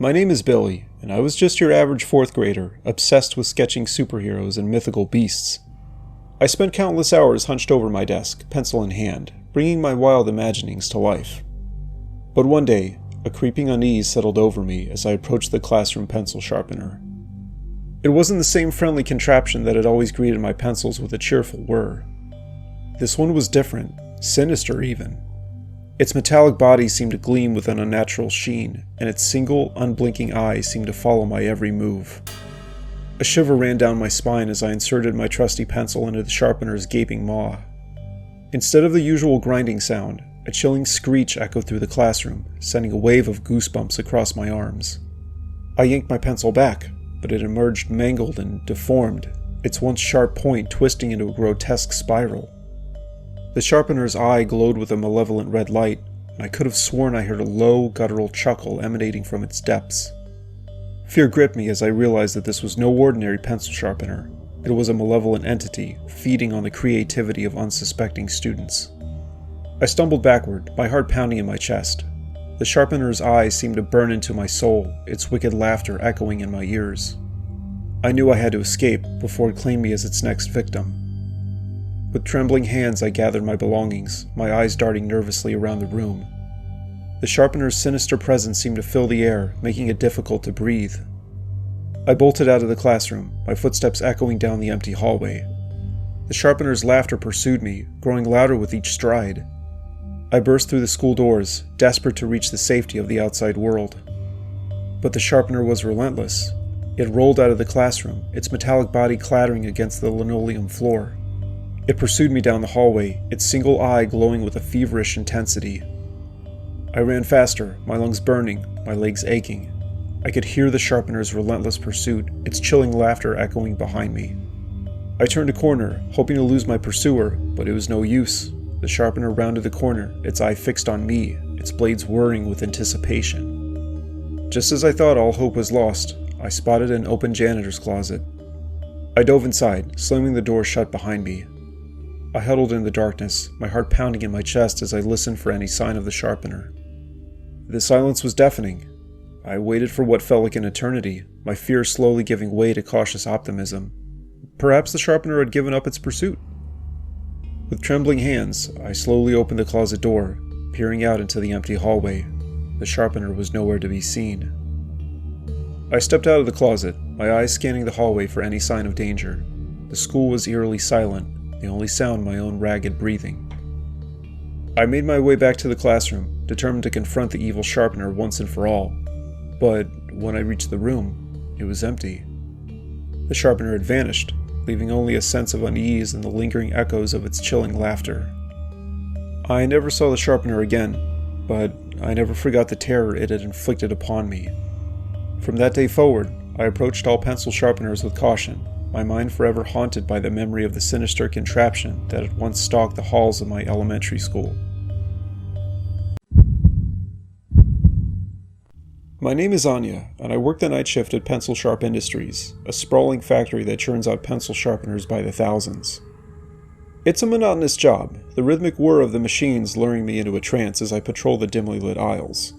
My name is Billy, and I was just your average 4th grader, obsessed with sketching superheroes and mythical beasts. I spent countless hours hunched over my desk, pencil in hand, bringing my wild imaginings to life. But one day, a creeping unease settled over me as I approached the classroom pencil sharpener. It wasn't the same friendly contraption that had always greeted my pencils with a cheerful whir. This one was different, sinister even. Its metallic body seemed to gleam with an unnatural sheen, and its single, unblinking eye seemed to follow my every move. A shiver ran down my spine as I inserted my trusty pencil into the sharpener's gaping maw. Instead of the usual grinding sound, a chilling screech echoed through the classroom, sending a wave of goosebumps across my arms. I yanked my pencil back, but it emerged mangled and deformed, its once sharp point twisting into a grotesque spiral. The sharpener's eye glowed with a malevolent red light, and I could have sworn I heard a low, guttural chuckle emanating from its depths. Fear gripped me as I realized that this was no ordinary pencil sharpener. It was a malevolent entity, feeding on the creativity of unsuspecting students. I stumbled backward, my heart pounding in my chest. The sharpener's eyes seemed to burn into my soul, its wicked laughter echoing in my ears. I knew I had to escape before it claimed me as its next victim. With trembling hands I gathered my belongings, my eyes darting nervously around the room. The sharpener's sinister presence seemed to fill the air, making it difficult to breathe. I bolted out of the classroom, my footsteps echoing down the empty hallway. The sharpener's laughter pursued me, growing louder with each stride. I burst through the school doors, desperate to reach the safety of the outside world. But the sharpener was relentless. It rolled out of the classroom, its metallic body clattering against the linoleum floor. It pursued me down the hallway, its single eye glowing with a feverish intensity. I ran faster, my lungs burning, my legs aching. I could hear the sharpener's relentless pursuit, its chilling laughter echoing behind me. I turned a corner, hoping to lose my pursuer, but it was no use. The sharpener rounded the corner, its eye fixed on me, its blades whirring with anticipation. Just as I thought all hope was lost, I spotted an open janitor's closet. I dove inside, slamming the door shut behind me. I huddled in the darkness, my heart pounding in my chest as I listened for any sign of the sharpener. The silence was deafening. I waited for what felt like an eternity, my fear slowly giving way to cautious optimism. Perhaps the sharpener had given up its pursuit. With trembling hands, I slowly opened the closet door, peering out into the empty hallway. The sharpener was nowhere to be seen. I stepped out of the closet, my eyes scanning the hallway for any sign of danger. The school was eerily silent, the only sound my own ragged breathing. I made my way back to the classroom, determined to confront the evil sharpener once and for all. But when I reached the room, it was empty. The sharpener had vanished, leaving only a sense of unease and the lingering echoes of its chilling laughter. I never saw the sharpener again, but I never forgot the terror it had inflicted upon me. From that day forward, I approached all pencil sharpeners with caution, my mind forever haunted by the memory of the sinister contraption that had once stalked the halls of my elementary school. My name is Anya, and I work the night shift at Pencil Sharp Industries, a sprawling factory that churns out pencil sharpeners by the thousands. It's a monotonous job, the rhythmic whir of the machines luring me into a trance as I patrol the dimly lit aisles.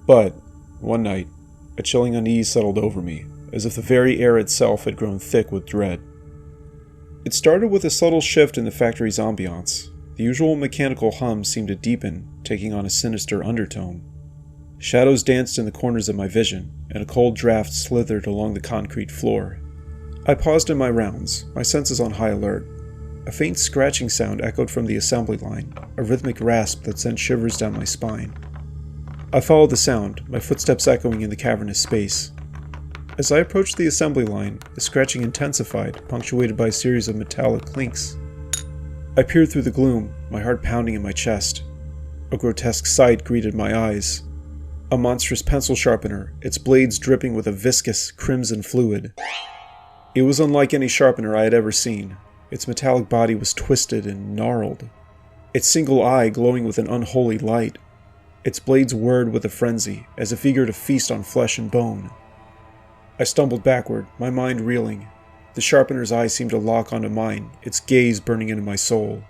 But, one night, a chilling unease settled over me, as if the very air itself had grown thick with dread. It started with a subtle shift in the factory's ambiance. The usual mechanical hum seemed to deepen, taking on a sinister undertone. Shadows danced in the corners of my vision, and a cold draft slithered along the concrete floor. I paused in my rounds, my senses on high alert. A faint scratching sound echoed from the assembly line, a rhythmic rasp that sent shivers down my spine. I followed the sound, my footsteps echoing in the cavernous space. As I approached the assembly line, the scratching intensified, punctuated by a series of metallic clinks. I peered through the gloom, my heart pounding in my chest. A grotesque sight greeted my eyes. A monstrous pencil sharpener, its blades dripping with a viscous, crimson fluid. It was unlike any sharpener I had ever seen. Its metallic body was twisted and gnarled, its single eye glowing with an unholy light. Its blades whirred with a frenzy, as if eager to feast on flesh and bone. I stumbled backward, my mind reeling. The sharpener's eye seemed to lock onto mine, its gaze burning into my soul.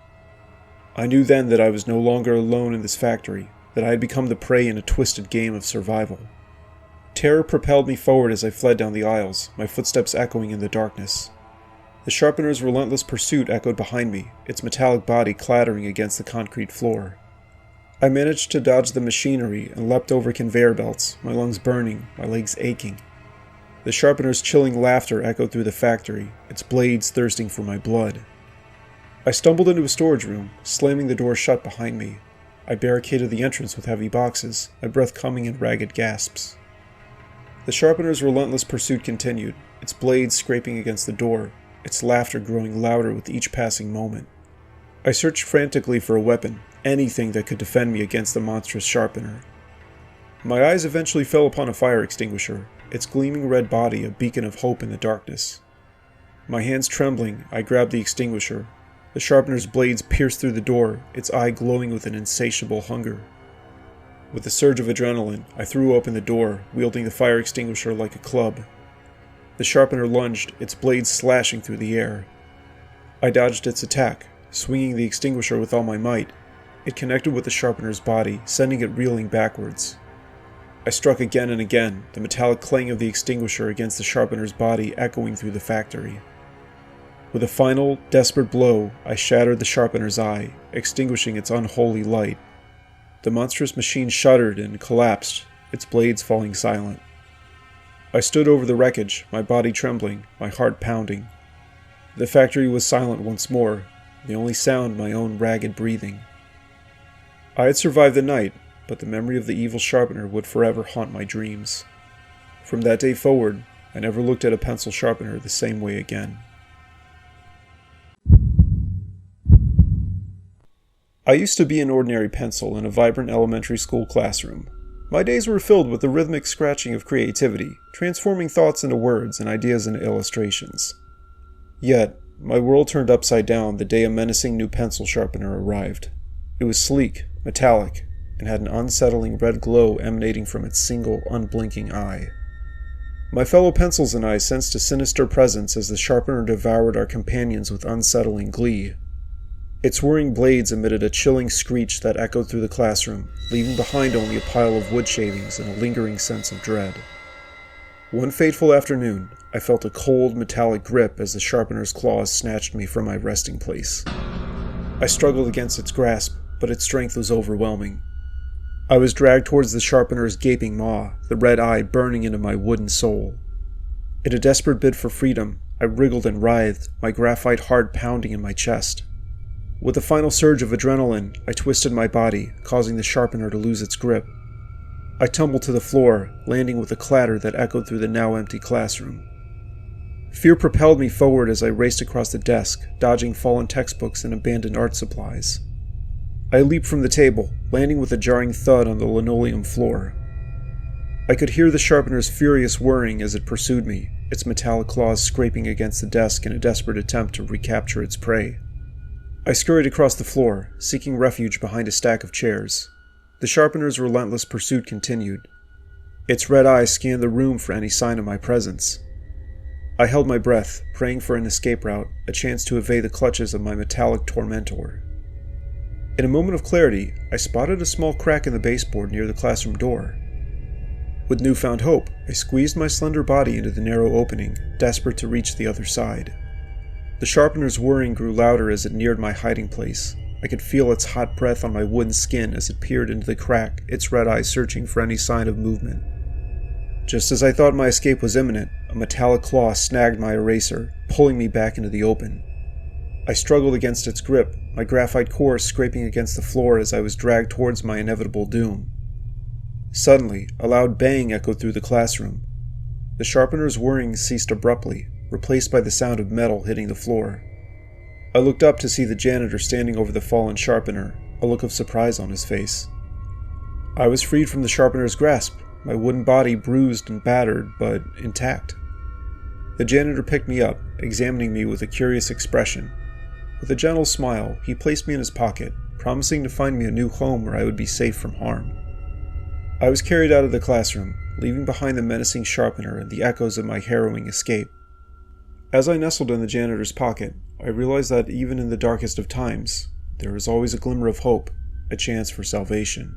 I knew then that I was no longer alone in this factory, that I had become the prey in a twisted game of survival. Terror propelled me forward as I fled down the aisles, my footsteps echoing in the darkness. The sharpener's relentless pursuit echoed behind me, its metallic body clattering against the concrete floor. I managed to dodge the machinery and leapt over conveyor belts, my lungs burning, my legs aching. The sharpener's chilling laughter echoed through the factory, its blades thirsting for my blood. I stumbled into a storage room, slamming the door shut behind me. I barricaded the entrance with heavy boxes, my breath coming in ragged gasps. The sharpener's relentless pursuit continued, its blades scraping against the door, its laughter growing louder with each passing moment. I searched frantically for a weapon, anything that could defend me against the monstrous sharpener. My eyes eventually fell upon a fire extinguisher, its gleaming red body a beacon of hope in the darkness. My hands trembling, I grabbed the extinguisher. The sharpener's blades pierced through the door, its eye glowing with an insatiable hunger. With a surge of adrenaline, I threw open the door, wielding the fire extinguisher like a club. The sharpener lunged, its blades slashing through the air. I dodged its attack, swinging the extinguisher with all my might. It connected with the sharpener's body, sending it reeling backwards. I struck again and again, the metallic clang of the extinguisher against the sharpener's body echoing through the factory. With a final, desperate blow, I shattered the sharpener's eye, extinguishing its unholy light. The monstrous machine shuddered and collapsed, its blades falling silent. I stood over the wreckage, my body trembling, my heart pounding. The factory was silent once more, the only sound my own ragged breathing. I had survived the night, but the memory of the evil sharpener would forever haunt my dreams. From that day forward, I never looked at a pencil sharpener the same way again. I used to be an ordinary pencil in a vibrant elementary school classroom. My days were filled with the rhythmic scratching of creativity, transforming thoughts into words and ideas into illustrations. Yet, my world turned upside down the day a menacing new pencil sharpener arrived. It was sleek, metallic, and had an unsettling red glow emanating from its single, unblinking eye. My fellow pencils and I sensed a sinister presence as the sharpener devoured our companions with unsettling glee. Its whirring blades emitted a chilling screech that echoed through the classroom, leaving behind only a pile of wood shavings and a lingering sense of dread. One fateful afternoon, I felt a cold, metallic grip as the sharpener's claws snatched me from my resting place. I struggled against its grasp, but its strength was overwhelming. I was dragged towards the sharpener's gaping maw, the red eye burning into my wooden soul. In a desperate bid for freedom, I wriggled and writhed, my graphite heart pounding in my chest. With a final surge of adrenaline, I twisted my body, causing the sharpener to lose its grip. I tumbled to the floor, landing with a clatter that echoed through the now empty classroom. Fear propelled me forward as I raced across the desk, dodging fallen textbooks and abandoned art supplies. I leaped from the table, landing with a jarring thud on the linoleum floor. I could hear the sharpener's furious whirring as it pursued me, its metallic claws scraping against the desk in a desperate attempt to recapture its prey. I scurried across the floor, seeking refuge behind a stack of chairs. The sharpener's relentless pursuit continued. Its red eye scanned the room for any sign of my presence. I held my breath, praying for an escape route, a chance to evade the clutches of my metallic tormentor. In a moment of clarity, I spotted a small crack in the baseboard near the classroom door. With newfound hope, I squeezed my slender body into the narrow opening, desperate to reach the other side. The sharpener's whirring grew louder as it neared my hiding place. I could feel its hot breath on my wooden skin as it peered into the crack, its red eyes searching for any sign of movement. Just as I thought my escape was imminent, a metallic claw snagged my eraser, pulling me back into the open. I struggled against its grip, my graphite core scraping against the floor as I was dragged towards my inevitable doom. Suddenly, a loud bang echoed through the classroom. The sharpener's whirring ceased abruptly, replaced by the sound of metal hitting the floor. I looked up to see the janitor standing over the fallen sharpener, a look of surprise on his face. I was freed from the sharpener's grasp, my wooden body bruised and battered, but intact. The janitor picked me up, examining me with a curious expression. With a gentle smile, he placed me in his pocket, promising to find me a new home where I would be safe from harm. I was carried out of the classroom, leaving behind the menacing sharpener and the echoes of my harrowing escape. As I nestled in the janitor's pocket, I realized that even in the darkest of times, there is always a glimmer of hope, a chance for salvation.